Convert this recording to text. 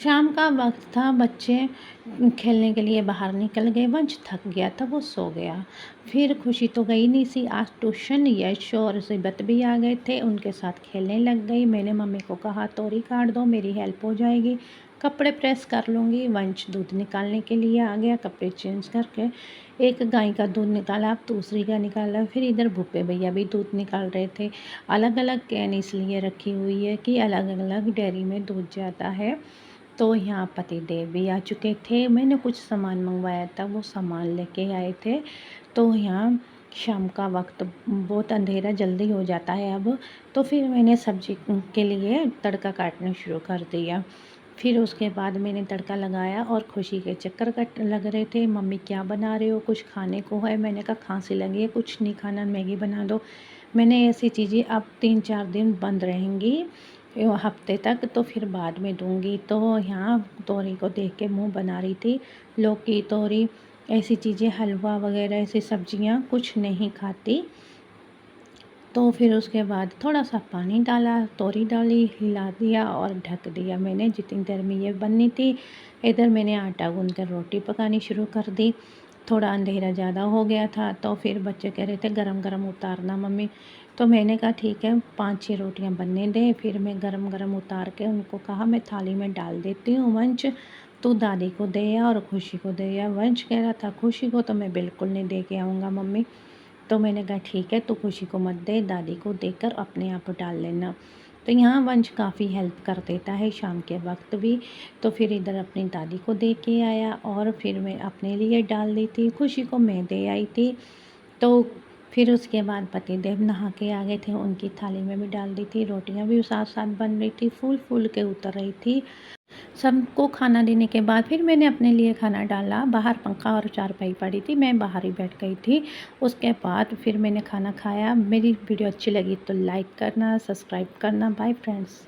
शाम का वक़्त था, बच्चे खेलने के लिए बाहर निकल गए, वंश थक गया था, वो सो गया। फिर खुशी तो गई नहीं सी, आज ट्यूशन यश और सिबत भी आ गए थे, उनके साथ खेलने लग गई। मैंने मम्मी को कहा तोरी काट दो, मेरी हेल्प हो जाएगी, कपड़े प्रेस कर लूँगी। वंश दूध निकालने के लिए आ गया, कपड़े चेंज करके एक गाय का दूध निकाला, अब दूसरी का निकाला। फिर इधर भूपे भैया भी दूध निकाल रहे थे। अलग-अलग कैन इसलिए रखी हुई है कि अलग-अलग डेयरी में दूध जाता है। तो यहाँ पतिदेव भी आ चुके थे, मैंने कुछ सामान मंगवाया था, वो सामान लेके आए थे। तो यहाँ शाम का वक़्त बहुत अंधेरा जल्दी हो जाता है अब, तो फिर मैंने सब्ज़ी के लिए तड़का काटना शुरू कर दिया। फिर उसके बाद मैंने तड़का लगाया और खुशी के चक्कर कट लग रहे थे, मम्मी क्या बना रहे हो, कुछ खाने को है? मैंने कहा खांसी लगी है, कुछ नहीं खाना, मैगी बना दो। मैंने ऐसी चीज़ें अब 3-4 दिन बंद रहेंगी हफ्ते तक, तो फिर बाद में दूँगी। तो यहाँ तोरी को देख के मुँह बना रही थी। लौकी, तोरी ऐसी चीज़ें, हलवा वग़ैरह ऐसी सब्ज़ियाँ कुछ नहीं खाती। तो फिर उसके बाद थोड़ा-सा पानी डाला, तोरी डाली, हिला दिया और ढक दिया मैंने जितनी देर में ये बननी थी। इधर मैंने आटा गूँथ कर रोटी पकानी शुरू कर दी। थोड़ा अंधेरा ज़्यादा हो गया था, तो फिर बच्चे कह रहे थे गरम-गरम उतारना मम्मी। तो मैंने कहा ठीक है, 5-6 रोटियाँ बनने दें, फिर मैं गरम-गरम उतार के उनको कहा मैं थाली में डाल देती हूँ। वंश तू दादी को दे आ और खुशी को दे आ। वंश कह रहा था खुशी को तो मैं बिल्कुल नहीं दे के आऊँगा मम्मी। तो मैंने कहा ठीक है, तू खुशी को मत दे, दादी को देकर अपने आप डाल लेना। तो यहाँ वंश काफ़ी हेल्प कर देता है शाम के वक़्त भी। तो फिर इधर अपनी दादी को दे के आया और फिर मैं अपने लिए डाल दी थी, खुशी को मैं दे आई थी। तो फिर उसके बाद पतिदेव नहा के आ गए थे, उनकी थाली में भी डाल दी थी, रोटियाँ भी साथ-साथ बन रही थी, फूल-फूल के उतर रही थी। सबको खाना देने के बाद फिर मैंने अपने लिए खाना डाला, बाहर पंखा और चारपाई पड़ी थी, मैं बाहर ही बैठ गई थी। उसके बाद फिर मैंने खाना खाया। मेरी वीडियो अच्छी लगी तो लाइक करना, सब्सक्राइब करना। Bye friends.